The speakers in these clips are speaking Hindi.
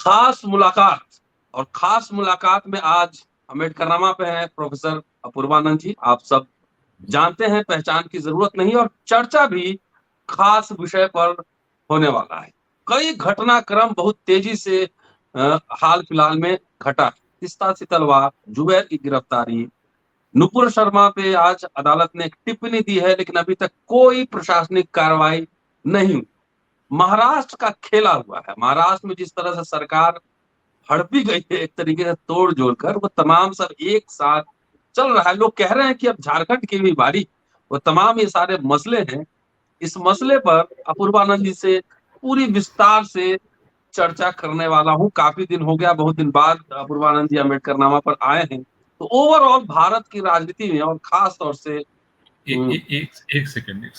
खास मुलाकात। और खास मुलाकात में आज अम्बेडकरनामा पे हैं प्रोफेसर अपूर्वानंद जी। आप सब जानते हैं, पहचान की जरूरत नहीं, और चर्चा भी खास विषय पर होने वाला है। कई घटनाक्रम बहुत तेजी से हाल फिलहाल में घटा। तीस्ता सीतलवार, जुबैर की गिरफ्तारी, नुपुर शर्मा पे आज अदालत ने एक टिप्पणी दी है, लेकिन अभी तक कोई प्रशासनिक कार्रवाई नहीं हुई। महाराष्ट्र का खेला हुआ है। महाराष्ट्र में जिस तरह से सरकार हड़पी गई है, एक तरीके से तोड़ जोड़ कर, वो तमाम सब एक साथ चल रहा है। लोग कह रहे हैं कि अब झारखंड की भी बारी। वो तमाम ये सारे मसले हैं। इस मसले पर अपूर्वानंद जी से पूरी विस्तार से चर्चा करने वाला हूँ। काफी दिन हो गया, बहुत दिन बाद अपूर्वानंद जी अम्बेडकरनामा पर आए हैं। तो ओवरऑल भारत की राजनीति में, और खास तौर से एक सेकंड।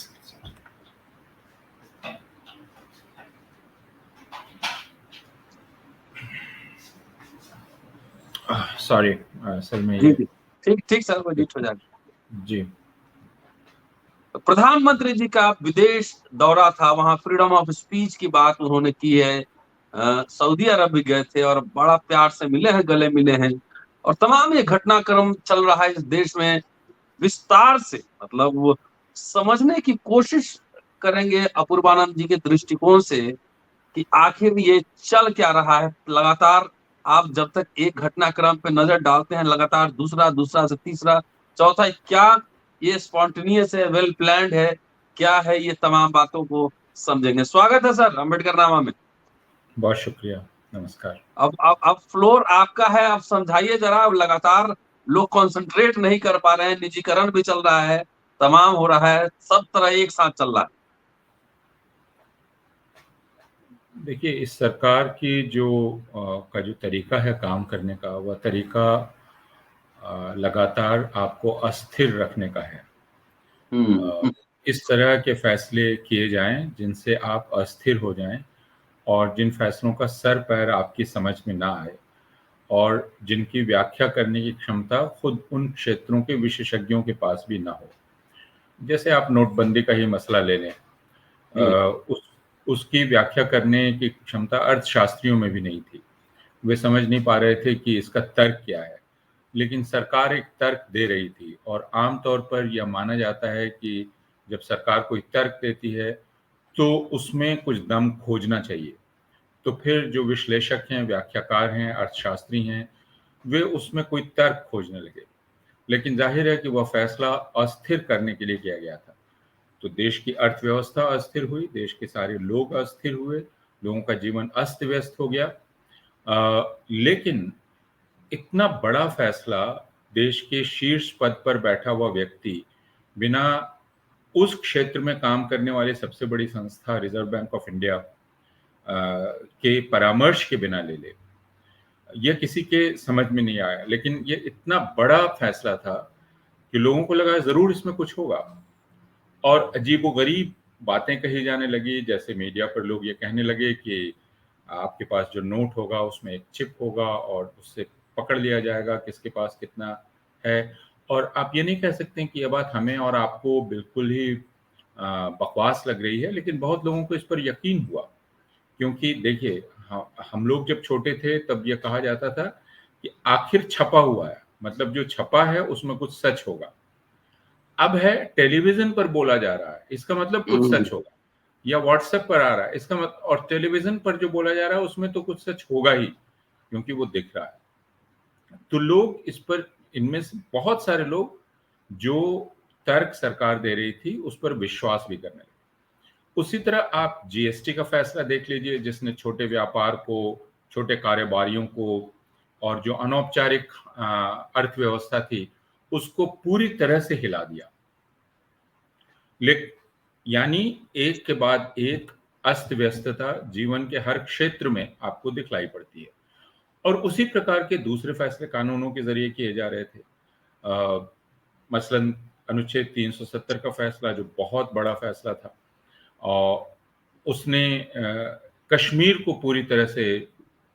सॉरी सर, मैं जी ये जी, ठीक ठीक सर, वो जीत हो जाएगा। जी। प्रधानमंत्री जी का विदेश दौरा था, वहां फ्रीडम ऑफ स्पीच की बात उन्होंने की है। सऊदी अरब भी गए थे और बड़ा प्यार से मिले हैं, गले मिले हैं। और तमाम ये घटनाक्रम चल रहा है इस देश में। विस्तार से मतलब वो समझने की कोशिश करेंगे अपूर्वानंद जी के दृष्टिकोण से कि आखिर ये चल क्या रहा है। लगातार आप जब तक एक घटनाक्रम पे नजर डालते हैं, लगातार दूसरा, दूसरा से तीसरा, चौथा, क्या ये स्पॉन्टेनियस है, वेल प्लान्ड है, क्या है, ये तमाम बातों को समझेंगे। स्वागत है सर अम्बेडकरनामा में। बहुत शुक्रिया, नमस्कार। अब फ्लोर आपका है। आप समझाइए जरा। अब लगातार लोग कंसंट्रेट नहीं कर पा रहे हैं, निजीकरण भी चल रहा है, तमाम हो रहा है, सब तरह एक साथ चल रहा है। देखिए, इस सरकार की का जो तरीका है काम करने का, वह तरीका लगातार आपको अस्थिर रखने का है। अ, हम्म। इस तरह के फैसले किए जाएं जिनसे आप अस्थिर हो जाएं, और जिन फैसलों का सर पैर आपकी समझ में ना आए, और जिनकी व्याख्या करने की क्षमता खुद उन क्षेत्रों के विशेषज्ञों के पास भी ना हो। जैसे आप नोटबंदी का ही मसला ले लें। जी। उस उसकी व्याख्या करने की क्षमता अर्थशास्त्रियों में भी नहीं थी। वे समझ नहीं पा रहे थे कि इसका तर्क क्या है। लेकिन सरकार एक तर्क दे रही थी, और आमतौर पर यह माना जाता है कि जब सरकार कोई तर्क देती है तो उसमें कुछ दम खोजना चाहिए। तो फिर जो विश्लेषक हैं, व्याख्याकार हैं, अर्थशास्त्री हैं, वे उसमें कोई तर्क खोजने लगे। लेकिन जाहिर है कि वह फैसला अस्थिर करने के लिए किया गया था। तो देश की अर्थव्यवस्था अस्थिर हुई, देश के सारे लोग अस्थिर हुए, लोगों का जीवन अस्त व्यस्त हो गया। लेकिन इतना बड़ा फैसला, देश के शीर्ष पद पर बैठा हुआ व्यक्ति बिना उस क्षेत्र में काम करने वाली सबसे बड़ी संस्था रिजर्व बैंक ऑफ इंडिया के परामर्श के बिना ले ले, यह किसी के समझ में नहीं आया। लेकिन ये इतना बड़ा फैसला था कि लोगों को लगा जरूर इसमें कुछ होगा, और अजीबोगरीब बातें कही जाने लगी। जैसे मीडिया पर लोग ये कहने लगे कि आपके पास जो नोट होगा उसमें एक चिप होगा, और उससे पकड़ लिया जाएगा किसके पास कितना है। और आप ये नहीं कह सकते कि ये बात हमें और आपको बिल्कुल ही बकवास लग रही है, लेकिन बहुत लोगों को इस पर यकीन हुआ। क्योंकि देखिए, हम लोग जब छोटे थे तब ये कहा जाता था कि आखिर छपा हुआ है, मतलब जो छपा है उसमें कुछ सच होगा। अब है टेलीविजन पर बोला जा रहा है, इसका मतलब कुछ हम्म। सच होगा। या व्हाट्सएप पर आ रहा है, इसका मतलब, और टेलीविजन पर जो बोला जा रहा है उसमें तो कुछ सच होगा ही, क्योंकि वो दिख रहा है। तो लोग इस पर, इनमें से बहुत सारे लोग जो तर्क सरकार दे रही थी उस पर विश्वास भी करने लगे। उसी तरह आप जीएसटी का फैसला देख लीजिए, जिसने छोटे व्यापार को, छोटे कारोबारियों को, और जो अनौपचारिक अर्थव्यवस्था थी उसको पूरी तरह से हिला दिया। लेकिन यानी एक के बाद एक अस्त व्यस्तता जीवन के हर क्षेत्र में आपको दिखलाई पड़ती है। और उसी प्रकार के दूसरे फैसले कानूनों के जरिए किए जा रहे थे। मसलन अनुच्छेद 370 का फैसला, जो बहुत बड़ा फैसला था, और उसने कश्मीर को पूरी तरह से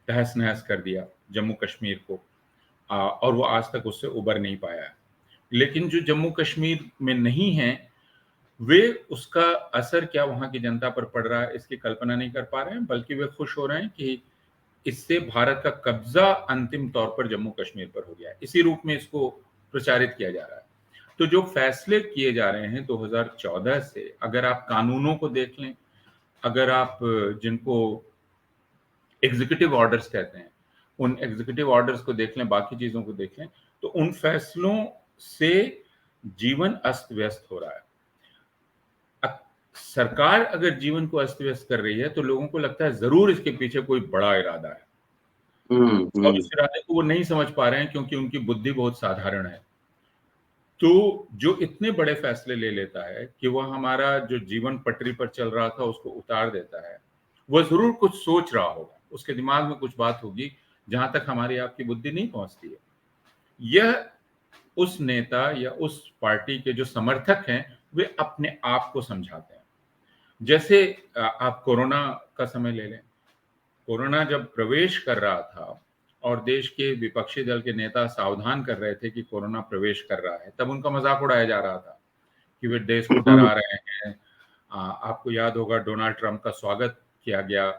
तहस नहस कर दिया, जम्मू कश्मीर को। और वो आज तक उससे उबर नहीं पाया है। लेकिन जो जम्मू कश्मीर में नहीं है, वे, उसका असर क्या वहां की जनता पर पड़ रहा है इसकी कल्पना नहीं कर पा रहे हैं, बल्कि वे खुश हो रहे हैं कि इससे भारत का कब्जा अंतिम तौर पर जम्मू कश्मीर पर हो गया है। इसी रूप में इसको प्रचारित किया जा रहा है। तो जो फैसले किए जा रहे हैं 2014 से, अगर आप कानूनों को देख लें, अगर आप जिनको एग्जीक्यूटिव ऑर्डर्स कहते हैं, उन एग्जीक्यूटिव ऑर्डर्स को देख लें, बाकी चीजों को देख लें, तो उन फैसलों से जीवन अस्त व्यस्त हो रहा है। सरकार अगर जीवन को अस्त व्यस्त कर रही है तो लोगों को लगता है जरूर इसके पीछे कोई बड़ा इरादा है, और उस इरादे को वो नहीं समझ पा रहे हैं क्योंकि उनकी बुद्धि बहुत साधारण है। तो जो इतने बड़े फैसले ले लेता है कि वह हमारा जो जीवन पटरी पर चल रहा था उसको उतार देता है, वह जरूर कुछ सोच रहा होगा, उसके दिमाग में कुछ बात होगी जहां तक हमारी आपकी बुद्धि नहीं पहुंचती है। यह उस नेता या उस पार्टी के जो समर्थक हैं वे अपने आप को समझाते हैं। जैसे आप कोरोना का समय ले लें। कोरोना जब प्रवेश कर रहा था और देश के विपक्षी दल के नेता सावधान कर रहे थे कि कोरोना प्रवेश कर रहा है, तब उनका मजाक उड़ाया जा रहा था कि वे देश को डरा रहे हैं। आपको याद होगा डोनाल्ड ट्रंप का स्वागत किया गया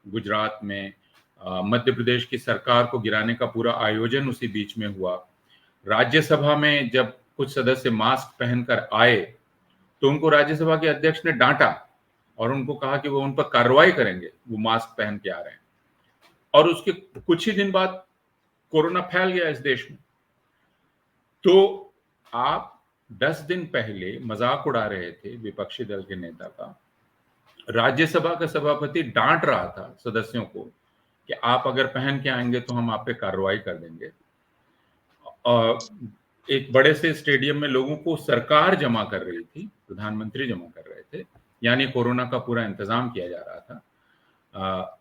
गुजरात में। मध्य प्रदेश की सरकार को गिराने का पूरा आयोजन उसी बीच में हुआ। राज्यसभा में जब कुछ सदस्य मास्क पहनकर आए तो उनको राज्यसभा के अध्यक्ष ने डांटा और उनको कहा कि वो उन पर कार्रवाई करेंगे, वो मास्क पहन के आ रहे हैं। और उसके कुछ ही दिन बाद कोरोना फैल गया इस देश में। तो आप 10 दिन पहले मजाक उड़ा रहे थे विपक्षी दल के नेता का, राज्यसभा का सभापति डांट रहा था सदस्यों को कि आप अगर पहन के आएंगे तो हम आप पे कार्रवाई कर देंगे। एक बड़े से स्टेडियम में लोगों को सरकार जमा कर रही थी, प्रधानमंत्री जमा कर रहे थे, यानी कोरोना का पूरा इंतजाम किया जा रहा था,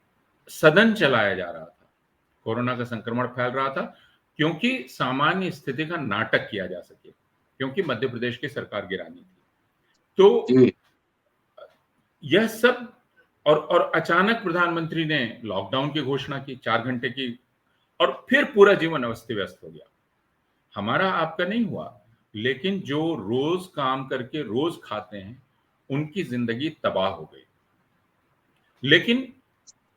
सदन चलाया जा रहा था, कोरोना का संक्रमण फैल रहा था क्योंकि सामान्य स्थिति का नाटक किया जा सके, क्योंकि मध्य प्रदेश की सरकार गिरानी थी। तो यह सब और अचानक प्रधानमंत्री ने लॉकडाउन की घोषणा की 4 घंटे की, और फिर पूरा जीवन अस्त व्यस्त हो गया। हमारा आपका नहीं हुआ, लेकिन जो रोज काम करके रोज खाते हैं उनकी जिंदगी तबाह हो गई। लेकिन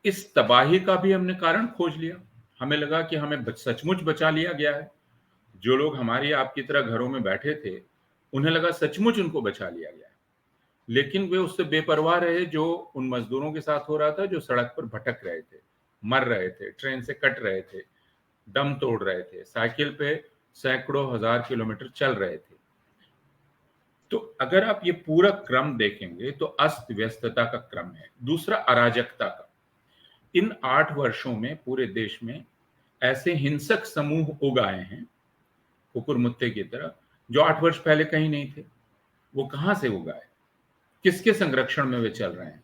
इस तबाही का भी हमने कारण खोज लिया। हमें लगा कि हमें सचमुच बचा लिया गया है। जो लोग हमारी आपकी तरह घरों में बैठे थे उन्हें लगा सचमुच उनको बचा लिया गया है, लेकिन वे उससे बेपरवाह रहे जो उन मजदूरों के साथ हो रहा था, जो सड़क पर भटक रहे थे, मर रहे थे, ट्रेन से कट रहे थे, दम तोड़ रहे थे, साइकिल पे सैकड़ों हजार किलोमीटर चल रहे थे। तो अगर आप ये पूरा क्रम देखेंगे तो अस्त व्यस्तता का क्रम है। दूसरा अराजकता का। इन 8 वर्षों में पूरे देश में ऐसे हिंसक समूह उगाए हैं कुकुर मुत्ते की तरह, जो 8 वर्ष पहले कहीं नहीं थे। वो कहां से उगाए, किसके संरक्षण में वे चल रहे हैं?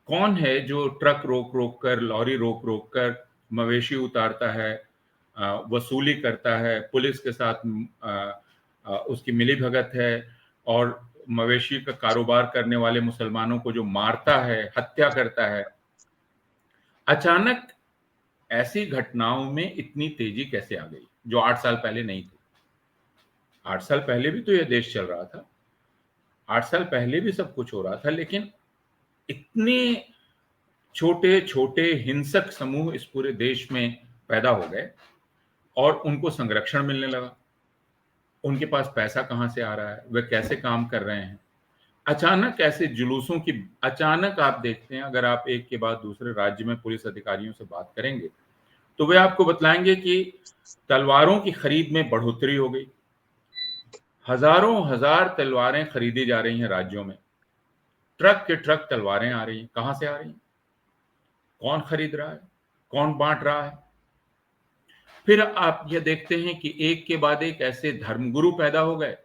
कौन है जो ट्रक रोक रोक कर, लॉरी रोक रोक कर मवेशी उतारता है, वसूली करता है, पुलिस के साथ उसकी मिलीभगत है, और मवेशी का कारोबार करने वाले मुसलमानों को जो मारता है, हत्या करता है। अचानक ऐसी घटनाओं में इतनी तेजी कैसे आ गई जो 8 साल पहले नहीं थी? 8 साल पहले भी तो यह देश चल रहा था, 8 साल पहले भी सब कुछ हो रहा था, लेकिन इतने छोटे छोटे हिंसक समूह इस पूरे देश में पैदा हो गए और उनको संरक्षण मिलने लगा। उनके पास पैसा कहां से आ रहा है, वे कैसे काम कर रहे हैं? अचानक ऐसे जुलूसों की, अचानक आप देखते हैं, अगर आप एक के बाद दूसरे राज्य में पुलिस अधिकारियों से बात करेंगे तो वे आपको बतलाएंगे कि तलवारों की खरीद में बढ़ोतरी हो गई। हजारों हजार तलवारें खरीदी जा रही हैं राज्यों में, ट्रक के ट्रक तलवारें आ रही हैं। कहां से आ रही हैं? कौन खरीद रहा है? कौन बांट रहा है? फिर आप ये देखते हैं कि एक के बाद एक ऐसे धर्मगुरु पैदा हो गए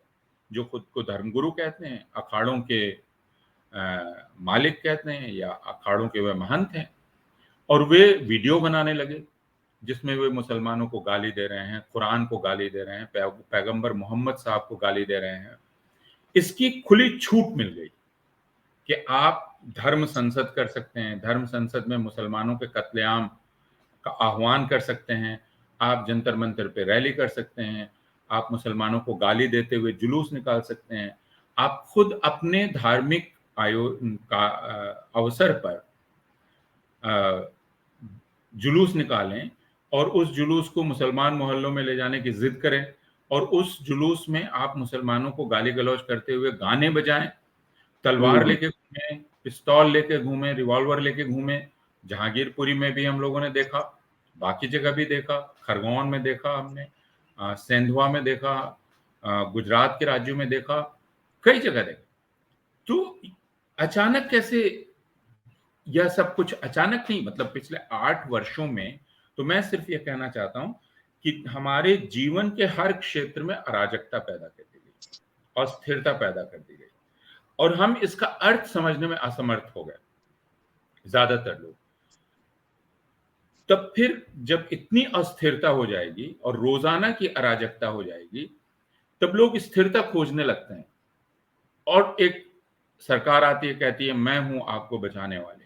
जो खुद को धर्मगुरु कहते हैं, अखाड़ों के मालिक कहते हैं, या अखाड़ों के वे महंत हैं, और वे वीडियो बनाने लगे जिसमें वे मुसलमानों को गाली दे रहे हैं, कुरान को गाली दे रहे हैं, पैगंबर मोहम्मद साहब को गाली दे रहे हैं। इसकी खुली छूट मिल गई कि आप धर्म संसद कर सकते हैं, धर्म संसद में मुसलमानों के कत्लेआम का आह्वान कर सकते हैं, आप जंतर मंतर पे रैली कर सकते हैं, आप मुसलमानों को गाली देते हुए जुलूस निकाल सकते हैं, आप खुद अपने धार्मिक अवसर पर जुलूस निकालें और उस जुलूस को मुसलमान मोहल्लों में ले जाने की जिद करें और उस जुलूस में आप मुसलमानों को गाली गलौज करते हुए गाने बजाएं, तलवार लेके घूमे, पिस्तौल लेके घूमे, रिवॉल्वर लेके घूमे। जहांगीरपुरी में भी हम लोगों ने देखा, बाकी जगह भी देखा, खरगोन में देखा हमने, सेंधवा में देखा, गुजरात के राज्यों में देखा, कई जगह देखा। तो अचानक कैसे यह सब कुछ अचानक नहीं, मतलब पिछले 8 वर्षों में, तो मैं सिर्फ ये कहना चाहता हूं कि हमारे जीवन के हर क्षेत्र में अराजकता पैदा कर दी गई, अस्थिरता पैदा कर दी गई और हम इसका अर्थ समझने में असमर्थ हो गए ज्यादातर लोग। तब फिर जब इतनी अस्थिरता हो जाएगी और रोजाना की अराजकता हो जाएगी, तब लोग स्थिरता खोजने लगते हैं और एक सरकार आती है, कहती है मैं हूं आपको बचाने वाले,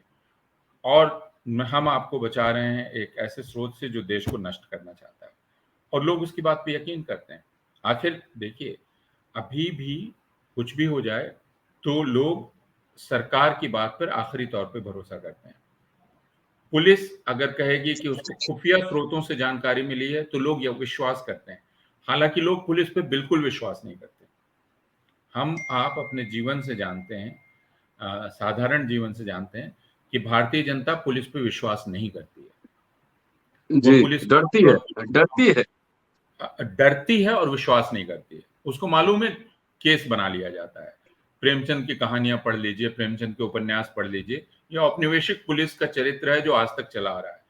और हम आपको बचा रहे हैं एक ऐसे स्रोत से जो देश को नष्ट करना चाहता है, और लोग उसकी बात पे यकीन करते हैं। आखिर देखिए, अभी भी कुछ भी हो जाए तो लोग सरकार की बात पर आखिरी तौर पे भरोसा करते हैं। पुलिस अगर कहेगी कि उसको खुफिया स्रोतों से जानकारी मिली है तो लोग यह विश्वास करते हैं, हालांकि लोग पुलिस पे बिल्कुल विश्वास नहीं करते। हम आप अपने जीवन से जानते हैं, साधारण जीवन से जानते हैं कि भारतीय जनता पुलिस पे विश्वास नहीं करती है। जी, वह पुलिस डरती है, डरती है। डरती है और विश्वास नहीं करती है। उसको मालूम है केस बना लिया जाता है। प्रेमचंद की कहानियां पढ़ लीजिए, प्रेमचंद के उपन्यास पढ़ लीजिए, यह औपनिवेशिक पुलिस का चरित्र है जो आज तक चला आ रहा है।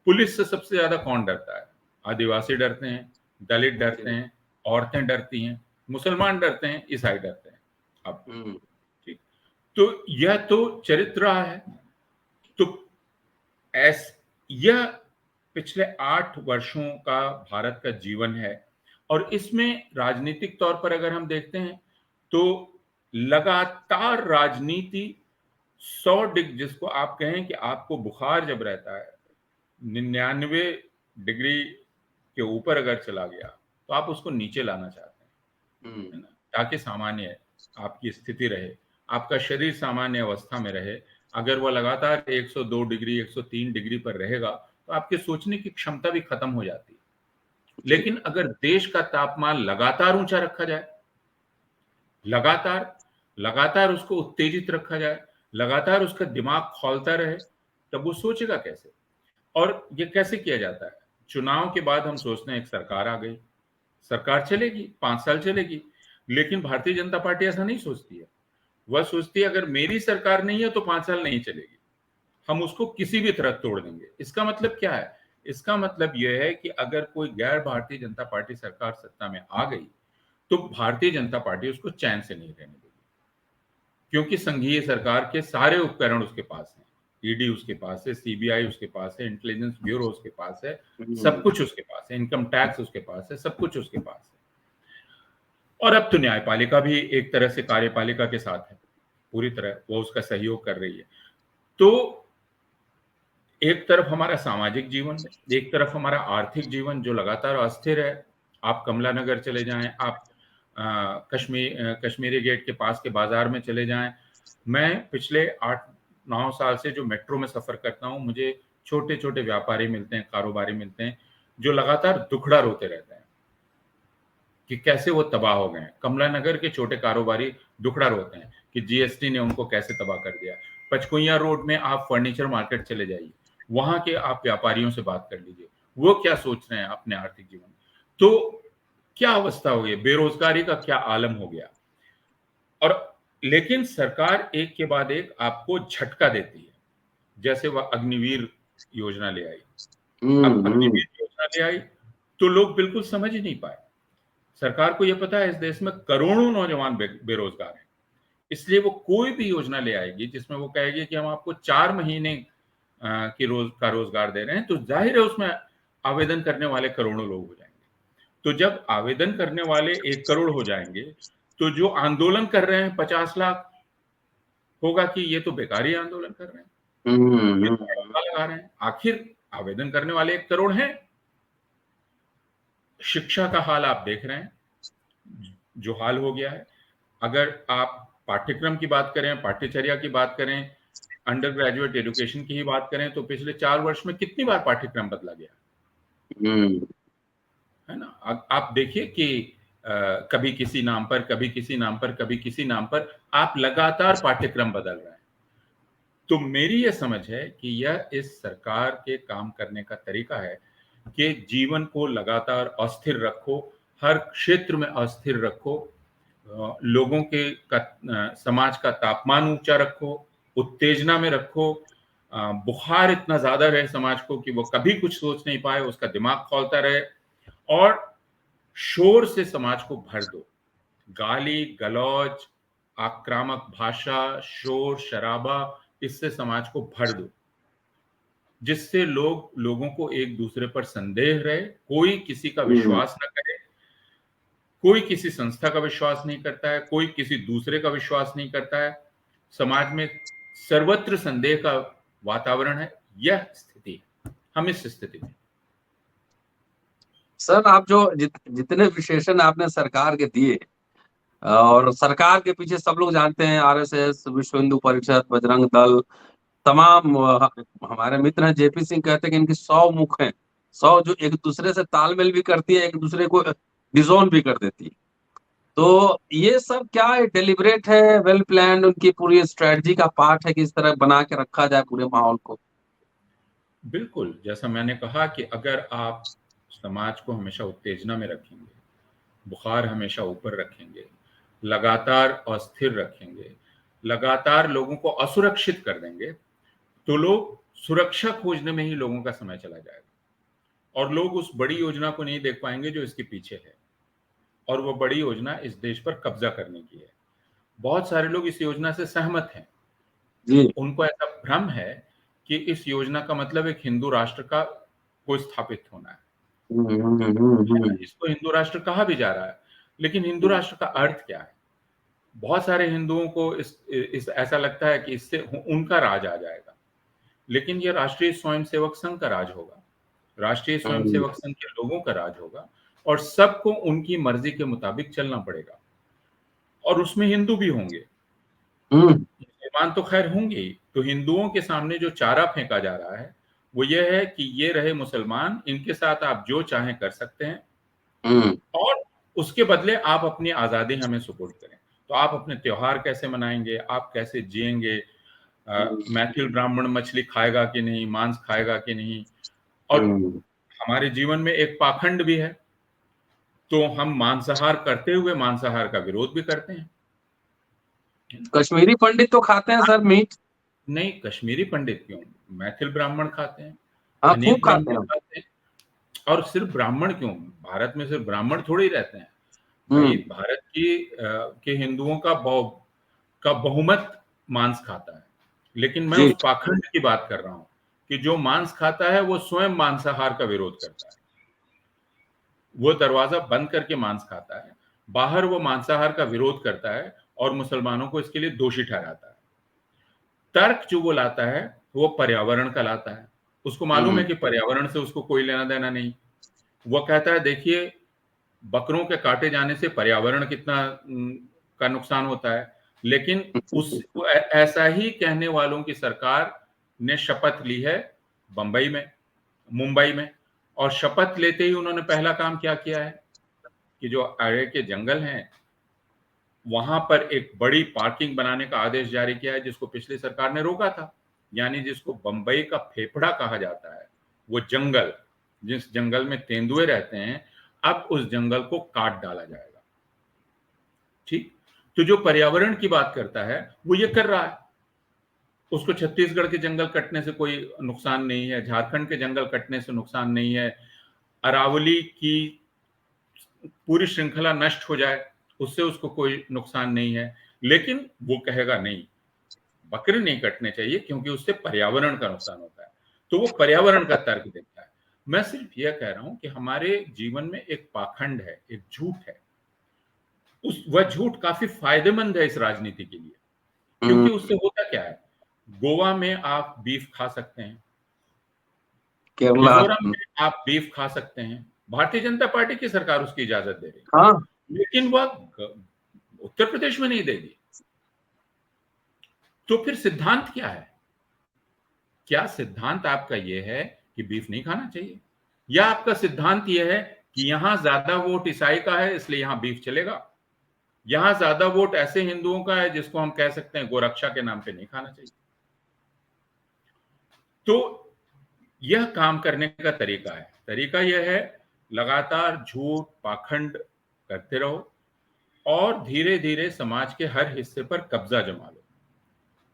पुलिस से सबसे ज्यादा कौन डरता है? आदिवासी डरते हैं, दलित डरते हैं, औरतें डरती हैं, मुसलमान डरते हैं, ईसाई डरते हैं। अब ठीक, तो यह तो चरित्र रहा है। तो यह पिछले 8 वर्षों का भारत का जीवन है और इसमें राजनीतिक तौर पर अगर हम देखते हैं तो लगातार राजनीति 100 डिग्री, जिसको आप कहें कि आपको बुखार जब रहता है 99 डिग्री के ऊपर अगर चला गया तो आप उसको नीचे लाना चाहते हैं, है ना, ताकि सामान्य आपकी स्थिति रहे, आपका शरीर सामान्य अवस्था में रहे। अगर वह लगातार 102 डिग्री 103 डिग्री पर रहेगा तो आपके सोचने की क्षमता भी खत्म हो जाती है। लेकिन अगर देश का तापमान लगातार ऊंचा रखा जाए, लगातार लगातार उसको उत्तेजित रखा जाए, लगातार उसका दिमाग खौलता रहे, तब वो सोचेगा कैसे? और ये कैसे किया जाता है? चुनाव के बाद हम सोचते हैं एक सरकार आ गई, सरकार चलेगी, 5 साल चलेगी, लेकिन भारतीय जनता पार्टी ऐसा नहीं सोचती है। वह सोचती है अगर मेरी सरकार नहीं है तो 5 साल नहीं चलेगी, हम उसको किसी भी तरह तोड़ देंगे। इसका मतलब क्या है? इसका मतलब यह है कि अगर कोई गैर भारतीय जनता पार्टी सरकार सत्ता में आ गई तो भारतीय जनता पार्टी उसको चैन से नहीं रहने देगी, क्योंकि संघीय सरकार के सारे उपकरण उसके पास हैं। ईडी उसके पास है, सीबीआई उसके पास है, इंटेलिजेंस ब्यूरो उसके पास है, सब कुछ उसके पास है, इनकम टैक्स उसके पास है, सब कुछ उसके पास है। और अब तो न्यायपालिका भी एक तरह से कार्यपालिका के साथ है, पूरी तरह वो उसका सहयोग कर रही है। तो एक तरफ हमारा सामाजिक जीवन, एक तरफ हमारा आर्थिक जीवन जो लगातार अस्थिर है। आप कमला नगर चले जाएं, आप कश्मीरी गेट के पास के बाजार में चले जाएं। मैं पिछले 8-9 साल से जो मेट्रो में सफर करता हूं, मुझे छोटे छोटे व्यापारी मिलते हैं, कारोबारी मिलते हैं, जो लगातार दुखड़ा रोते रहते हैं कि कैसे वो तबाह हो गए हैं। कमला नगर के छोटे कारोबारी दुखड़ा रोते हैं कि जीएसटी ने उनको कैसे तबाह कर दिया। पचकुइया रोड में आप फर्नीचर मार्केट चले जाइए, वहां के आप व्यापारियों से बात कर लीजिए, वो क्या सोच रहे हैं अपने आर्थिक जीवन। तो क्या अवस्था हो गई, बेरोजगारी का क्या आलम हो गया। और लेकिन सरकार एक के बाद एक आपको झटका देती है, जैसे वह अग्निवीर योजना ले आई। अब अग्निवीर योजना ले आई तो लोग बिल्कुल समझ ही नहीं पाए। सरकार को यह पता है इस देश में करोड़ों नौजवान बेरोजगार हैं, इसलिए वो कोई भी योजना ले आएगी जिसमें वो कहेगी कि हम आपको 4 महीने की रोजगार दे रहे हैं, तो जाहिर है उसमें आवेदन करने वाले करोड़ों लोग हो जाएंगे। तो जब आवेदन करने वाले 1 करोड़ हो जाएंगे तो जो आंदोलन कर रहे हैं 50 लाख, होगा कि ये तो बेकारी आंदोलन कर रहे हैं, ये तो हड़ताल लगा रहे हैं। आखिर आवेदन करने वाले 1 करोड़ हैं। शिक्षा का हाल आप देख रहे हैं जो हाल हो गया है। अगर आप पाठ्यक्रम की बात करें, पाठ्यचर्या की बात करें, अंडर ग्रेजुएट एजुकेशन की ही बात करें तो पिछले 4 वर्ष में कितनी बार पाठ्यक्रम बदला गया, है ना। आप देखिए कि कभी किसी नाम पर, कभी किसी नाम पर, कभी किसी नाम पर आप लगातार पाठ्यक्रम बदल रहे हैं। तो मेरी यह समझ है कि यह इस सरकार के काम करने का तरीका है कि जीवन को लगातार अस्थिर रखो, हर क्षेत्र में अस्थिर रखो, लोगों के समाज का तापमान ऊंचा रखो, उत्तेजना में रखो, बुखार इतना ज्यादा रहे समाज को कि वो कभी कुछ सोच नहीं पाए, उसका दिमाग खौलता रहे, और शोर से समाज को भर दो, गाली गलौज, आक्रामक भाषा, शोर शराबा, इससे समाज को भर दो, जिससे लोगों को एक दूसरे पर संदेह रहे, कोई किसी का विश्वास न करे, कोई किसी संस्था का विश्वास नहीं करता है, कोई किसी दूसरे का विश्वास नहीं करता है, समाज में सर्वत्र संदेह का वातावरण है। यह स्थिति है, हम इस स्थिति में। सर, आप जो जितने विशेषण आपने सरकार के दिए, और सरकार के पीछे सब लोग जानते हैं, आरएसएस, विश्व हिंदू परिषद, बजरंग दल, तमाम हमारे मित्र हैं, जेपी सिंह कहते हैं कि इनकी 100 मुख हैं, 100 जो एक दूसरे से तालमेल भी करती है, एक दूसरे को डिसोन भी कर देती है। तो ये सब क्या डेलिब्रेट है, वेल प्लान, उनकी पूरी स्ट्रेटजी का पार्ट है कि इस तरह बना के रखा जाए पूरे माहौल को? बिल्कुल, जैसा मैंने कहा कि अगर आप समाज को हमेशा उत्तेजना में रखेंगे, बुखार हमेशा ऊपर रखेंगे, लगातार अस्थिर रखेंगे, लगातार लोगों को असुरक्षित कर देंगे, तो लोग सुरक्षा खोजने में ही लोगों का समय चला जाएगा और लोग उस बड़ी योजना को नहीं देख पाएंगे जो इसके पीछे है, और वो बड़ी योजना इस देश पर कब्जा करने की है। बहुत सारे लोग इस योजना से सहमत हैं। जी। उनको ऐसा भ्रम है कि इस योजना का मतलब एक हिंदू राष्ट्र का को स्थापित होना है। इसको हिंदू राष्ट्र कहा भी जा रहा है, लेकिन हिंदू राष्ट्र का अर्थ क्या है? बहुत सारे हिंदुओं को इस ऐसा लगता है कि इससे उनका राज आ जाएगा, लेकिन ये राष्ट्रीय स्वयंसेवक संघ का राज होगा, राष्ट्रीय स्वयंसेवक संघ के लोगों का राज होगा, और सबको उनकी मर्जी के मुताबिक चलना पड़ेगा, और उसमें हिंदू भी होंगे, मुसलमान तो खैर होंगे ही। तो हिंदुओं के सामने जो चारा फेंका जा रहा है वो ये है कि ये रहे मुसलमान, इनके साथ आप जो चाहें कर सकते हैं, और उसके बदले आप अपनी आजादी हमें सुपुर्द करें। तो आप अपने त्योहार कैसे मनाएंगे, आप कैसे जिएंगे, मैथिल ब्राह्मण मछली खाएगा कि नहीं, मांस खाएगा कि नहीं, और हमारे जीवन में एक पाखंड भी है, तो हम मांसाहार करते हुए मांसाहार का विरोध भी करते हैं। कश्मीरी पंडित तो खाते हैं सर मीट? नहीं, कश्मीरी पंडित क्यों, मैथिल ब्राह्मण खाते हैं, हाँ, खूब अनेक खाते ब्राह्मण हैं। खाते हैं। और सिर्फ ब्राह्मण क्यों, भारत में सिर्फ ब्राह्मण थोड़े ही रहते हैं भाई। भारत के हिंदुओं का बहुमत मांस खाता है, लेकिन मैं उस पाखंड की बात कर रहा हूं कि जो मांस खाता है वो स्वयं मांसाहार का विरोध करता है, वो दरवाजा बंद करके मांस खाता है, बाहर वो मांसाहार का विरोध करता है और मुसलमानों को इसके लिए दोषी ठहराता है। तर्क जो वो लाता है वो पर्यावरण का लाता है, उसको मालूम है कि पर्यावरण से उसको कोई लेना देना नहीं। वो कहता है देखिए, बकरों के काटे जाने से पर्यावरण कितना का नुकसान होता है, लेकिन ऐसा ही कहने वालों की सरकार ने शपथ ली है बंबई में, मुंबई में, और शपथ लेते ही उन्होंने पहला काम क्या किया है कि जो आगे के जंगल हैं वहां पर एक बड़ी पार्किंग बनाने का आदेश जारी किया है, जिसको पिछली सरकार ने रोका था। यानी जिसको बंबई का फेफड़ा कहा जाता है, वो जंगल, जिस जंगल में तेंदुए रहते हैं, अब उस जंगल को काट डाला जाएगा। ठीक, तो जो पर्यावरण की बात करता है वो ये कर रहा है, उसको छत्तीसगढ़ के जंगल कटने से कोई नुकसान नहीं है, झारखंड के जंगल कटने से नुकसान नहीं है, अरावली की पूरी श्रृंखला नष्ट हो जाए उससे उसको कोई नुकसान नहीं है, लेकिन वो कहेगा नहीं, बकरे नहीं कटने चाहिए क्योंकि उससे पर्यावरण का नुकसान होता है। तो वो पर्यावरण का तर्क देता है। मैं सिर्फ यह कह रहा हूं कि हमारे जीवन में एक पाखंड है, एक झूठ है, वह झूठ काफी फायदेमंद है इस राजनीति के लिए, क्योंकि उससे होता क्या है, गोवा में आप बीफ खा सकते हैं, मिजोरम में आप बीफ खा सकते हैं, भारतीय जनता पार्टी की सरकार उसकी इजाजत दे रही है, लेकिन वह उत्तर प्रदेश में नहीं देगी। तो फिर सिद्धांत क्या है? क्या सिद्धांत आपका ये है कि बीफ नहीं खाना चाहिए, या आपका सिद्धांत ये है कि यहां ज्यादा वोट ईसाई का है इसलिए यहां बीफ चलेगा, यहां ज्यादा वोट ऐसे हिंदुओं का है जिसको हम कह सकते हैं गोरक्षा के नाम पे नहीं खाना चाहिए। तो यह काम करने का तरीका है। तरीका यह है लगातार झूठ पाखंड करते रहो और धीरे धीरे समाज के हर हिस्से पर कब्जा जमा लो।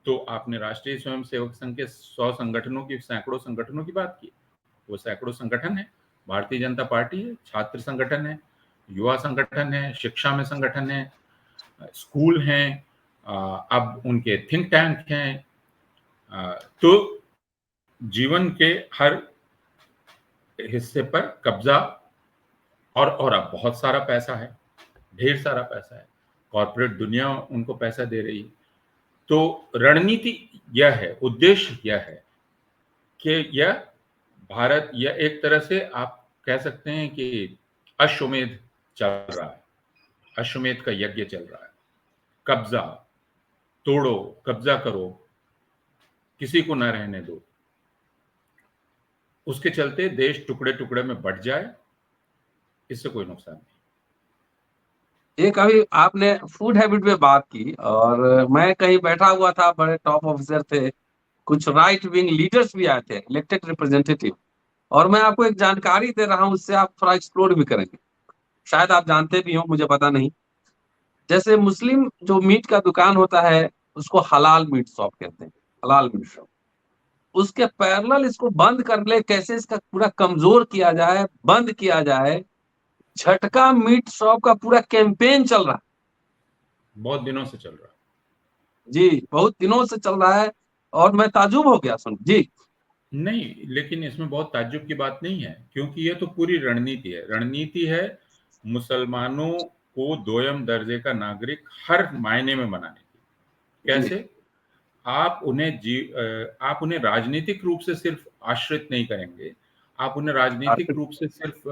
तो आपने राष्ट्रीय स्वयंसेवक संघ के 100 संगठनों की, सैकड़ों संगठनों की बात की। वो सैकड़ों संगठन है, भारतीय जनता पार्टी है, छात्र संगठन है, युवा संगठन है, शिक्षा में संगठन है, स्कूल हैं, अब उनके थिंक टैंक हैं। तो जीवन के हर हिस्से पर कब्जा, और अब बहुत सारा पैसा है, ढेर सारा पैसा है, कॉर्पोरेट दुनिया उनको पैसा दे रही है। तो रणनीति यह है, उद्देश्य यह है कि यह भारत, यह एक तरह से आप कह सकते हैं कि अश्वमेध चल रहा है, अश्वमेध का यज्ञ चल रहा है। कब्जा तोड़ो, कब्जा करो, किसी को ना रहने दो। उसके चलते देश टुकड़े टुकड़े में बंट जाए, इससे कोई नुकसान नहीं। एक अभी आपने फूड हैबिट पे बात की, और मैं कहीं बैठा हुआ था, बड़े टॉप ऑफिसर थे, कुछ राइट विंग लीडर्स भी आए थे, इलेक्टेड रिप्रेजेंटेटिव, और मैं आपको एक जानकारी दे रहा हूं, उससे आप थोड़ा एक्सप्लोर भी करेंगे, शायद आप जानते भी हो, मुझे पता नहीं। जैसे मुस्लिम जो मीट का दुकान होता है उसको हलाल मीट शॉप कहते हैं, हलाल मीट शॉप। उसके पैरेलल इसको बंद कर ले, कैसे इसका पूरा कमजोर किया जाए, बंद किया जाए, झटका मीट शॉप का पूरा कैंपेन चल रहा है। बहुत दिनों से चल रहा है जी, बहुत दिनों से चल रहा है, और मैं ताजुब हो गया सुन जी। नहीं, लेकिन इसमें बहुत ताज्जुब की बात नहीं है, क्योंकि ये तो पूरी रणनीति है। रणनीति है मुसलमानों को दोयम दर्जे का नागरिक हर मायने में बनाने की। जी, कैसे? आप उन्हें राजनीतिक रूप से सिर्फ आश्रित नहीं करेंगे, आप उन्हें राजनीतिक रूप से सिर्फ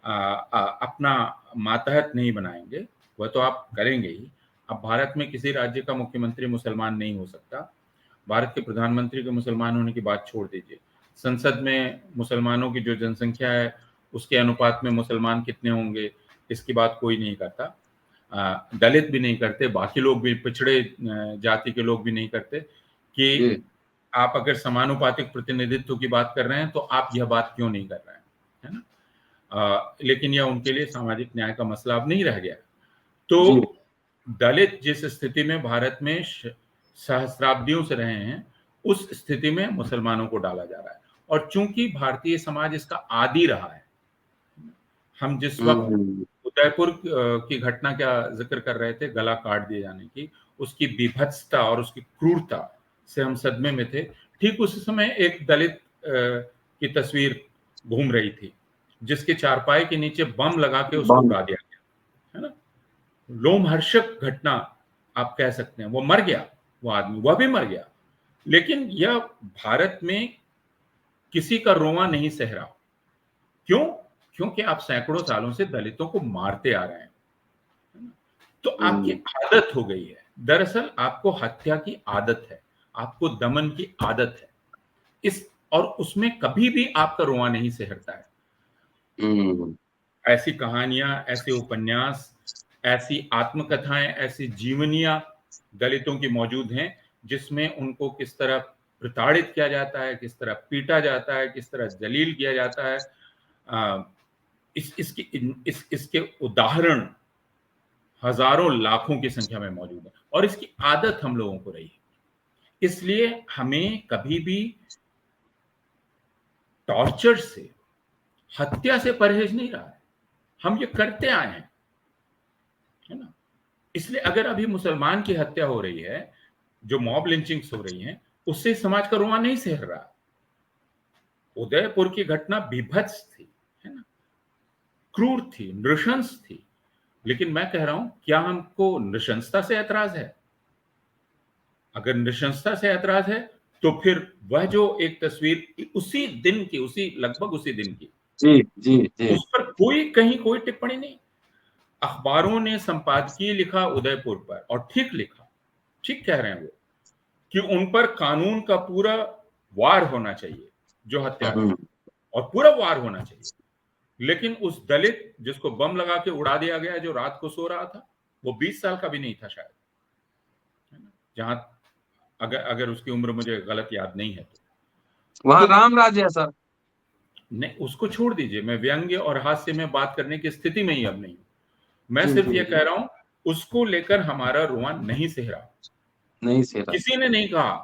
अपना मातहत नहीं बनाएंगे, वह तो आप करेंगे ही। अब भारत में किसी राज्य का मुख्यमंत्री मुसलमान नहीं हो सकता, भारत के प्रधानमंत्री के मुसलमान होने की बात छोड़ दीजिए, संसद में मुसलमानों की जो जनसंख्या है उसके अनुपात में मुसलमान कितने होंगे इसकी बात कोई नहीं करता। दलित भी नहीं करते, बाकी लोग भी, पिछड़े जाति के लोग भी नहीं करते कि जी, आप अगर समानुपातिक प्रतिनिधित्व की बात कर रहे हैं तो आप यह बात क्यों नहीं कर रहे हैं, है ना? लेकिन यह उनके लिए सामाजिक न्याय का मसला अब नहीं रह गया। जी, तो दलित जिस स्थिति में भारत में सहस्राब्दियों से रहे हैं, उस स्थिति में मुसलमानों को डाला जा रहा है। और चूंकि भारतीय समाज इसका आदी रहा है, हम जिस वक्त हम्म, उदयपुर की घटना का जिक्र कर रहे थे, गला काट दिए जाने की, उसकी बीभत्सता और उसकी क्रूरता से हम सदमे में थे। ठीक उस समय एक दलित की तस्वीर घूम रही थी, जिसके चारपाई के नीचे बम लगा के उसको बम, उड़ा दिया गया, है ना? लोमहर्षक घटना आप कह सकते हैं। वो मर गया, वो आदमी, वह भी मर गया, लेकिन यह भारत में किसी का रोंवा नहीं सह रहा। क्यों? क्योंकि आप सैकड़ों सालों से दलितों को मारते आ रहे हैं, है ना? तो आपकी हम्म, आदत हो गई है। दरअसल आपको हत्या की आदत है, आपको दमन की आदत है, इस और उसमें कभी भी आपका रोंवा नहीं सहरता है। हम्म, ऐसी कहानियां, ऐसे उपन्यास, ऐसी आत्मकथाएं, ऐसी जीवनियां दलितों की मौजूद हैं, जिसमें उनको किस तरह प्रताड़ित किया जाता है, किस तरह पीटा जाता है, किस तरह जलील किया जाता है। अ, इसके उदाहरण हजारों लाखों की संख्या में मौजूद है, और इसकी आदत हम लोगों को रही है। इसलिए हमें कभी भी टॉर्चर से, हत्या से परहेज नहीं रहा है, हम ये करते आए हैं, है ना? इसलिए अगर अभी मुसलमान की हत्या हो रही है, जो मॉब लिंचिंग्स हो रही हैं, उससे समाज का रोंवा नहीं सह रहा। उदयपुर की घटना बीभत्स थी, है ना? क्रूर थी, नृशंस थी, लेकिन मैं कह रहा हूं, क्या हमको नृशंसता से ऐतराज है? अगर नृशंसता से ऐतराज है, तो फिर वह जो एक तस्वीर उसी दिन की, उसी लगभग उसी दिन की, जी, जी, जी, उस पर कोई कहीं कोई टिप्पणी नहीं। अखबारों ने संपादकीय लिखा उदयपुर पर, और ठीक लिखा, ठीक कह रहे हैं वो, कि उन पर कानून का पूरा वार होना चाहिए जो हत्या हम्म। है, और पूरा वार होना चाहिए। लेकिन उस दलित जिसको बम लगा के उड़ा दिया गया, जो रात को सो रहा था, वो 20 साल का भी नहीं था शायद, है ना? जहां अगर अगर उसकी उम्र मुझे गलत याद नहीं है वहां तो राम राज्य है सर। नहीं, उसको छोड़ दीजिए, मैं व्यंग्य और हास्य में बात करने की स्थिति में ही अब नहीं हूं। मैं जी सिर्फ जी ये जी। कह रहा हूं, उसको लेकर हमारा रुआं नहीं सिहरा। नहीं सेरा। किसी ने नहीं कहा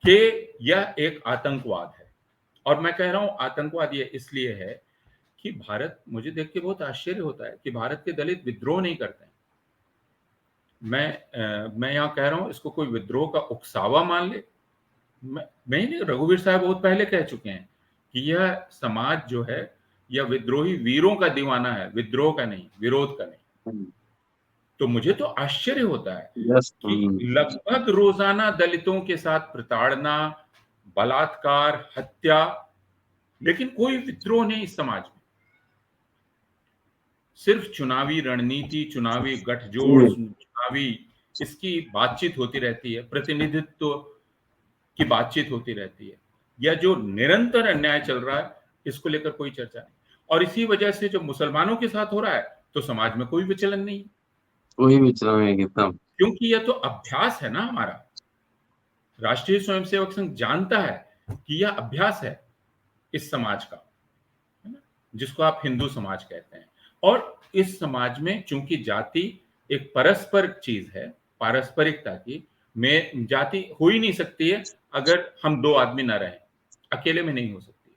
कि यह एक आतंकवाद है। और मैं कह रहा हूं आतंकवाद ये इसलिए है कि भारत, मुझे देख के बहुत आश्चर्य होता है कि भारत के दलित विद्रोह नहीं करते हैं। मैं यहाँ कह रहा हूं, इसको कोई विद्रोह का उकसावा मान ले। मैं ही नहीं, रघुवीर साहब बहुत पहले कह चुके हैं कि यह समाज जो है, यह विद्रोही वीरों का दीवाना है, विद्रोह का नहीं, विरोध का नहीं। तो मुझे तो आश्चर्य होता है यस। कि लगभग रोजाना दलितों के साथ प्रताड़ना, बलात्कार, हत्या, लेकिन कोई विद्रोह नहीं इस समाज में। सिर्फ चुनावी रणनीति, चुनावी गठजोड़, चुनावी इसकी बातचीत होती रहती है, प्रतिनिधित्व की बातचीत होती रहती है, या जो निरंतर अन्याय चल रहा है इसको लेकर कोई चर्चा नहीं। और इसी वजह से जब मुसलमानों के साथ हो रहा है तो समाज में कोई विचलन नहीं, वही विचरण है एकदम। क्योंकि यह तो अभ्यास है ना हमारा। राष्ट्रीय स्वयंसेवक संघ जानता है कि यह अभ्यास है इस समाज का, है ना, जिसको आप हिंदू समाज कहते हैं। और इस समाज में चूंकि जाति एक परस्पर चीज है, पारस्परिकता की, में जाति हो ही नहीं सकती है अगर हम दो आदमी ना रहें, अकेले में नहीं हो सकती है।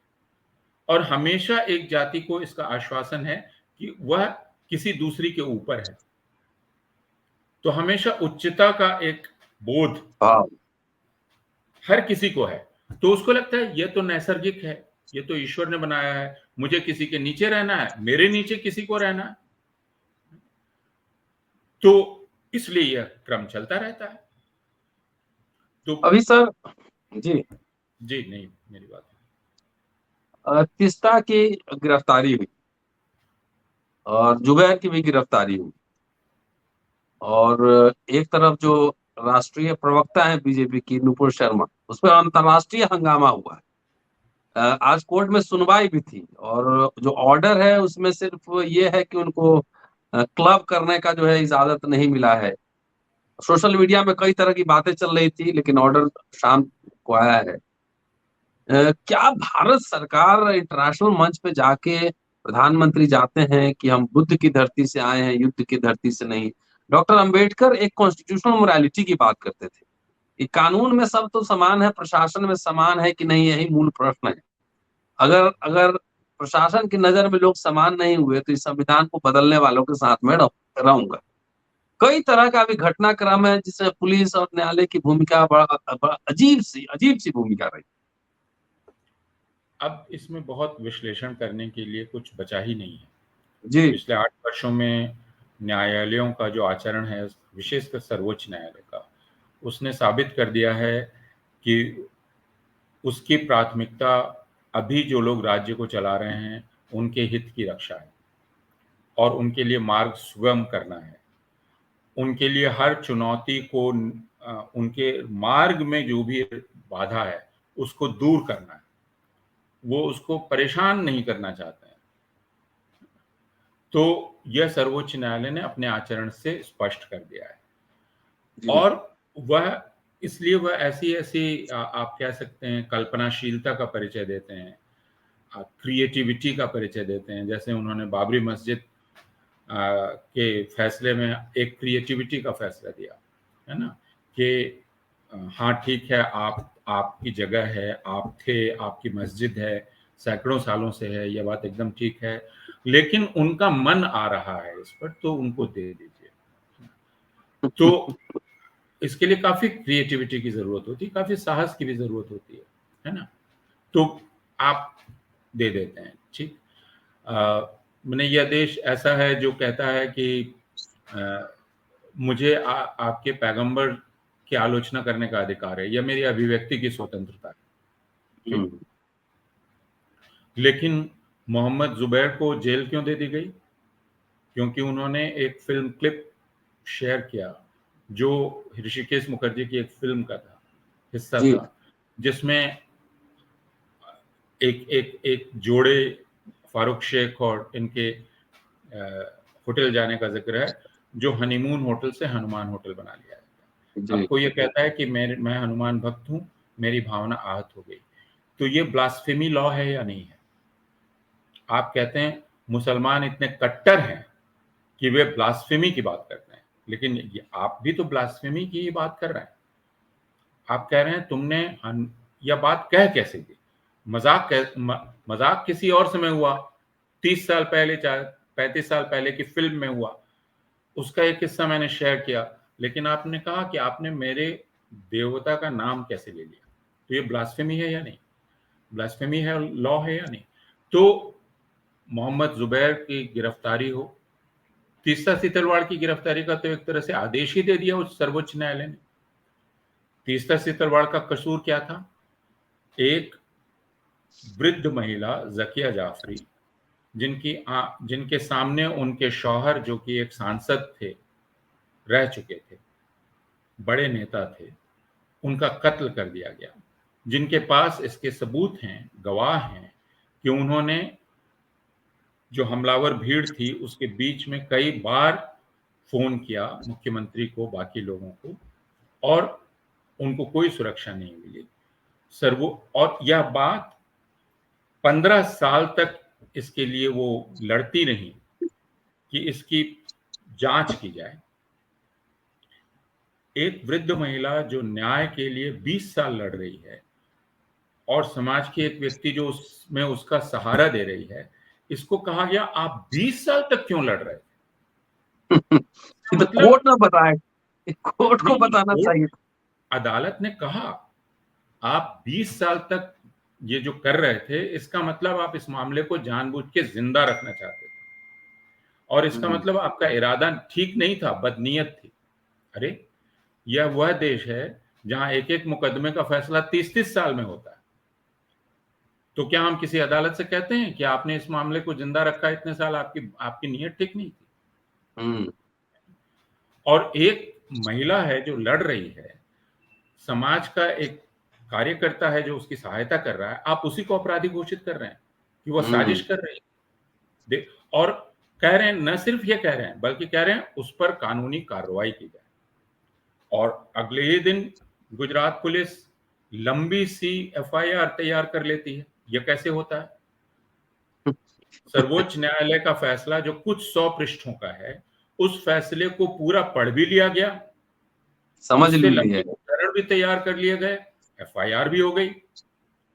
और हमेशा एक जाति को इसका आश्वासन है कि वह किसी दूसरी के ऊपर है, तो हमेशा उच्चता का एक बोध हाँ। हर किसी को है। तो उसको लगता है ये तो नैसर्गिक है, ये तो ईश्वर ने बनाया है, मुझे किसी के नीचे रहना है, मेरे नीचे किसी को रहना है। तो इसलिए यह क्रम चलता रहता है। तो अभी सर। जी। जी नहीं, मेरी बात तीस्ता की गिरफ्तारी हुई और जुबैर की भी गिरफ्तारी हुई, और एक तरफ जो राष्ट्रीय प्रवक्ता है बीजेपी की नुपुर शर्मा, उस पर अंतर्राष्ट्रीय हंगामा हुआ है। आज कोर्ट में सुनवाई भी थी, और जो ऑर्डर है उसमें सिर्फ ये है कि उनको क्लब करने का जो है इजाजत नहीं मिला है। सोशल मीडिया में कई तरह की बातें चल रही थी, लेकिन ऑर्डर शाम को आया है। क्या भारत सरकार इंटरनेशनल मंच पे जाके, प्रधानमंत्री जाते हैं कि हम बुद्ध की धरती से आए हैं, युद्ध की धरती से नहीं। डॉक्टर अंबेडकर एक कॉन्स्टिट्यूशनल मोरालिटी की बात करते थे कि कानून में सब तो समान है, प्रशासन में समान है कि नहीं, यही मूल प्रश्न है। अगर अगर प्रशासन की नजर में लोग समान नहीं हुए तो इस संविधान को बदलने वालों के साथ में रहूंगा। कई तरह का अभी घटनाक्रम है जिसमें पुलिस और न्यायालय की भूमिका बड़ा अजीब सी भूमिका रही। अब इसमें बहुत विश्लेषण करने के लिए कुछ बचा ही नहीं है। जी। पिछले 8 वर्षों में न्यायालयों का जो आचरण है, विशेषकर सर्वोच्च न्यायालय का, उसने साबित कर दिया है कि उसकी प्राथमिकता अभी जो लोग राज्य को चला रहे हैं उनके हित की रक्षा है, और उनके लिए मार्ग सुगम करना है। उनके लिए हर चुनौती को, उनके मार्ग में जो भी बाधा है उसको दूर करना है। वो उसको परेशान नहीं करना चाहते हैं। तो यह सर्वोच्च न्यायालय ने अपने आचरण से स्पष्ट कर दिया है। जी। और वह, इसलिए वह ऐसी ऐसी आप कह सकते हैं कल्पनाशीलता का परिचय देते हैं, क्रिएटिविटी का परिचय देते हैं। जैसे उन्होंने बाबरी मस्जिद के फैसले में एक क्रिएटिविटी का फैसला दिया, है ना, कि हाँ ठीक है, आपकी जगह है, आप थे, आपकी मस्जिद है, सैकड़ों सालों से है, यह बात एकदम ठीक है, लेकिन उनका मन आ रहा है इस पर तो उनको दे दीजिए। तो इसके लिए काफी क्रिएटिविटी की जरूरत होती है, काफी साहस की भी जरूरत होती है ना। तो आप दे देते हैं, ठीक। मैंने, यह देश ऐसा है जो कहता है कि मुझे आपके पैगंबर की आलोचना करने का अधिकार है, यह मेरी अभिव्यक्ति की स्वतंत्रता है, ठीक। लेकिन मोहम्मद जुबैर को जेल क्यों दे दी गई? क्योंकि उन्होंने एक फिल्म क्लिप शेयर किया जो ऋषिकेश मुखर्जी की एक फिल्म का था, हिस्सा जी। था, जिसमें एक एक एक जोड़े फारूक शेख और इनके होटल जाने का जिक्र है, जो हनीमून होटल से हनुमान होटल बना लिया है। जी। अब कोई ये कहता है कि मैं हनुमान भक्त हूं, मेरी भावना आहत हो गई, तो ये ब्लास्फेमी लॉ है या नहीं है? आप कहते हैं मुसलमान इतने कट्टर हैं कि वे ब्लास्फेमी की बात करते हैं, लेकिन ये आप भी तो ब्लास्फेमी की ही बात कर रहे हैं। आप कह रहे हैं तुमने यह बात कह कैसे दी? मजाक किसी और समय हुआ, 30 साल पहले, 35 साल पहले की फिल्म में हुआ, उसका एक हिस्सा मैंने शेयर किया, लेकिन आपने कहा कि आपने मेरे देवता का नाम कैसे ले लिया? तो ये ब्लास्फेमी है या नहीं? ब्लास्फेमी है, लॉ है या नहीं? तो मोहम्मद जुबैर की गिरफ्तारी हो, तीस्ता सीतलवाड़ की गिरफ्तारी का तो एक तरह से आदेश ही दे दिया उस सर्वोच्च न्यायालय ने। तीस्ता सीतलवाड़ का कसूर क्या था? एक वृद्ध महिला जकिया जाफरी, जिनके सामने उनके शौहर, जो कि एक सांसद थे, रह चुके थे, बड़े नेता थे, उनका कत्ल कर दिया गया, जिनके पास इसके सबूत हैं, गवाह हैं कि उन्होंने, जो हमलावर भीड़ थी उसके बीच में कई बार फोन किया मुख्यमंत्री को, बाकी लोगों को, और उनको कोई सुरक्षा नहीं मिली। और यह बात 15 साल तक इसके लिए वो लड़ती रही कि इसकी जांच की जाए। एक वृद्ध महिला जो न्याय के लिए 20 साल लड़ रही है, और समाज की एक व्यक्ति जो उसमें उसका सहारा दे रही है, इसको कहा गया आप 20 साल तक क्यों लड़ रहे थे? ये तो मतलब कोर्ट ना बताए, कोर्ट को नहीं, बताना चाहिए था। अदालत ने कहा आप 20 साल तक ये जो कर रहे थे, इसका मतलब आप इस मामले को जानबूझ के जिंदा रखना चाहते थे, और इसका मतलब आपका इरादा ठीक नहीं था, बदनीयत थी। अरे, यह वह देश है जहां एक एक मुकदमे का फैसला 30-30 साल में होता है। तो क्या हम किसी अदालत से कहते हैं कि आपने इस मामले को जिंदा रखा इतने साल, आपकी आपकी नीयत ठीक नहीं थी? हम्म। और एक महिला है जो लड़ रही है, समाज का एक कार्यकर्ता है जो उसकी सहायता कर रहा है, आप उसी को अपराधी घोषित कर रहे हैं कि वह साजिश कर रही है। और कह रहे हैं, न सिर्फ ये कह रहे हैं, बल्कि कह रहे हैं उस पर कानूनी कार्रवाई की जाए। और अगले ही दिन गुजरात पुलिस लंबी सी एफआईआर तैयार कर लेती है। यह कैसे होता है? सर्वोच्च न्यायालय का फैसला जो कुछ 100 पृष्ठों का है, उस फैसले को पूरा पढ़ भी लिया गया, समझ उससे ली लंबे है। उद्धरण भी तैयार कर लिए गए, एफआईआर भी हो गई।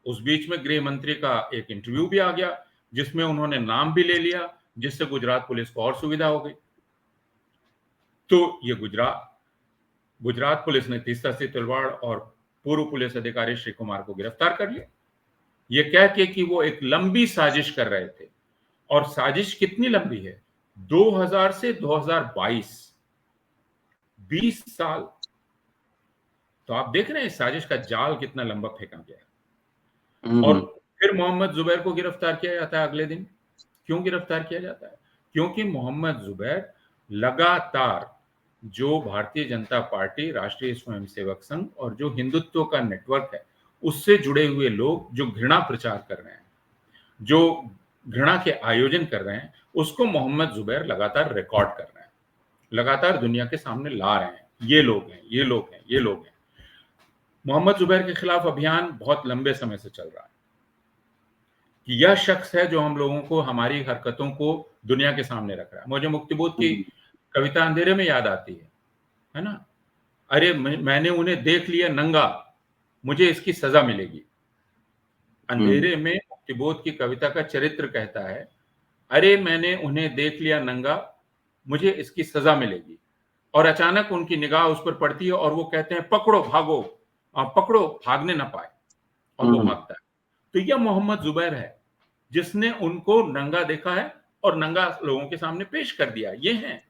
उस बीच में गृह मंत्री का एक इंटरव्यू भी आ गया, जिसमें उन्होंने नाम भी ले लिया, जिससे गुजरात पुलिस को और सुविधा हो गई। तो ये गुजरात पुलिस ने तीस्ता सीतलवाड़ और पूर्व पुलिस अधिकारी श्री कुमार को गिरफ्तार कर लिया, ये कह के कि वो एक लंबी साजिश कर रहे थे। और साजिश कितनी लंबी है? 2000 से 2022, 20 साल। तो आप देख रहे हैं इस साजिश का जाल कितना लंबा फेंका गया है। और फिर मोहम्मद जुबैर को गिरफ्तार किया जाता है अगले दिन। क्यों गिरफ्तार किया जाता है? क्योंकि मोहम्मद जुबैर लगातार जो भारतीय जनता पार्टी, राष्ट्रीय स्वयंसेवक संघ और जो हिंदुत्व का नेटवर्क है, उससे जुड़े हुए लोग जो घृणा प्रचार कर रहे हैं, जो घृणा के आयोजन कर रहे हैं, उसको मोहम्मद जुबैर लगातार रिकॉर्ड कर रहे हैं, लगातार दुनिया के सामने ला रहे हैं। ये लोग हैं, ये लोग हैं, ये लोग हैं। मोहम्मद जुबैर के खिलाफ अभियान बहुत लंबे समय से चल रहा है कि यह शख्स है जो हम लोगों को, हमारी हरकतों को दुनिया के सामने रख रहा है। मुझे मुक्तिबोध की कविता अंधेरे में याद आती है ना? अरे मैंने उन्हें देख लिया नंगा, मुझे इसकी सजा मिलेगी। अंधेरे में मुक्तिबोध की कविता का चरित्र कहता है, अरे मैंने उन्हें देख लिया नंगा, मुझे इसकी सजा मिलेगी। और अचानक उनकी निगाह उस पर पड़ती है और वो कहते हैं पकड़ो भागो, पकड़ो, भागने ना पाए, और वो भागता है। तो यह मोहम्मद जुबैर है जिसने उनको नंगा देखा है और नंगा लोगों के सामने पेश कर दिया। ये है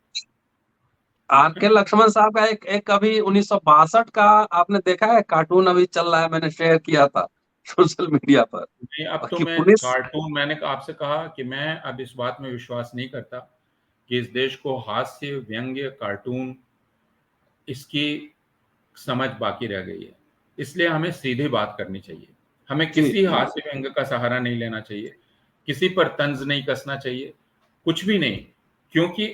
आर के लक्ष्मण साहब का एक अभी 1962 का आपने देखा है कार्टून, अभी चल रहा है, मैंने शेयर किया था सोशल मीडिया पर। नहीं, अब तो कि मैं पुलिस कार्टून, मैंने आपसे कहा कि मैं अब इस बात में विश्वास नहीं करता कि इस देश को हास्य, व्यंग्य, कार्टून, इसकी समझ बाकी रह गई है। इसलिए हमें सीधी बात करनी चाहिए। हमें किसी हास्य व्यंग का सहारा नहीं लेना चाहिए, किसी पर तंज नहीं कसना चाहिए, कुछ भी नहीं, क्योंकि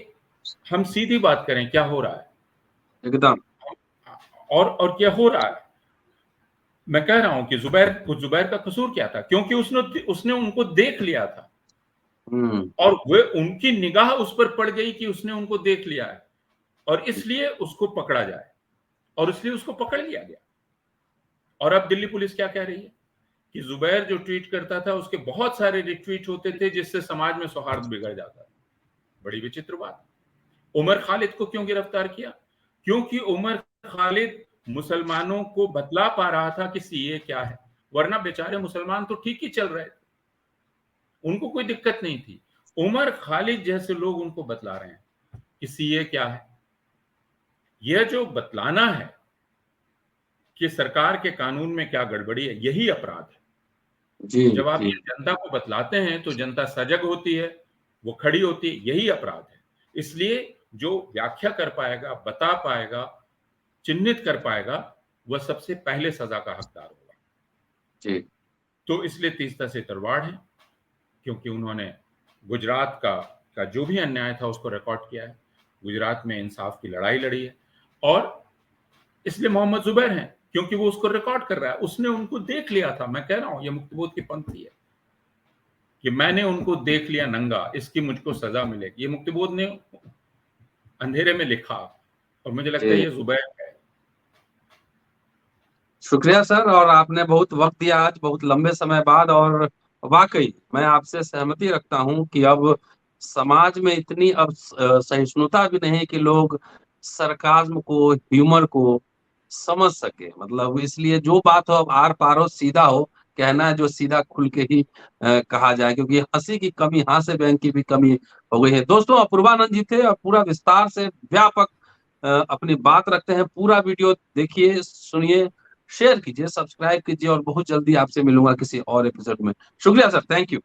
हम सीधी बात करें क्या हो रहा है एकदम। और क्या हो रहा है। मैं कह रहा हूं कि जुबैर का कसूर क्या था, क्योंकि उसने उनको देख लिया था और वे उनकी निगाह उस पर पड़ गई कि उसने उनको देख लिया है और इसलिए उसको पकड़ा जाए, और इसलिए उसको पकड़ लिया गया। और अब दिल्ली पुलिस क्या कह रही है कि जुबैर जो ट्वीट करता था उसके बहुत सारे रिट्वीट होते थे जिससे समाज में सौहार्द बिगड़ जाता है। बड़ी विचित्र बात। उमर खालिद को क्यों गिरफ्तार किया? क्योंकि उमर खालिद मुसलमानों को बतला पा रहा था कि सीए क्या है, वरना बेचारे मुसलमान तो ठीक ही चल रहे थे, उनको कोई दिक्कत नहीं थी। उमर खालिद जैसे लोग उनको बतला रहे हैं कि सीए क्या है। यह जो बतलाना है कि सरकार के कानून में क्या गड़बड़ी है, यही अपराध है। जब आप ये जनता को बतलाते हैं तो जनता सजग होती है, वो खड़ी होती है, यही अपराध है। इसलिए जो व्याख्या कर पाएगा, बता पाएगा, चिन्हित कर पाएगा, वह सबसे पहले सजा का हकदार होगा जी। तो इसलिए तीस्ता से तरवाड़ है, क्योंकि उन्होंने गुजरात का जो भी अन्याय था उसको रिकॉर्ड किया है, गुजरात में इंसाफ की लड़ाई लड़ी है, और इसलिए मोहम्मद जुबैर हैं क्योंकि वो उसको रिकॉर्ड कर रहा है। उसने उनको देख लिया था। मैं कह रहा हूं, ये मुक्तिबोध की पंक्ति है कि मैंने उनको देख लिया नंगा, इसकी मुझको सजा मिलेगी। ये मुक्तिबोध ने अंधेरे में लिखा और मुझे लगता है ये जुबैर है। शुक्रिया सर, और आपने बहुत वक्त दिया आज, बहुत लंबे समय बाद। और वाकई मैं आपसे सहमति रखता हूं कि अब समाज में इतनी अब सहिष्णुता भी नहीं कि लोग सरकाज्म को, ह्यूमर को समझ सके। मतलब इसलिए जो बात हो अब आर पार हो, सीधा हो, कहना है जो सीधा खुल के ही कहा जाए, क्योंकि हंसी की कमी, हास्य व्यंग की भी कमी हो गई है। दोस्तों, अपूर्वानंद जी थे और पूरा विस्तार से व्यापक अपनी बात रखते हैं। पूरा वीडियो देखिए, सुनिए, शेयर कीजिए, सब्सक्राइब कीजिए, और बहुत जल्दी आपसे मिलूंगा किसी और एपिसोड में। शुक्रिया सर, थैंक यू।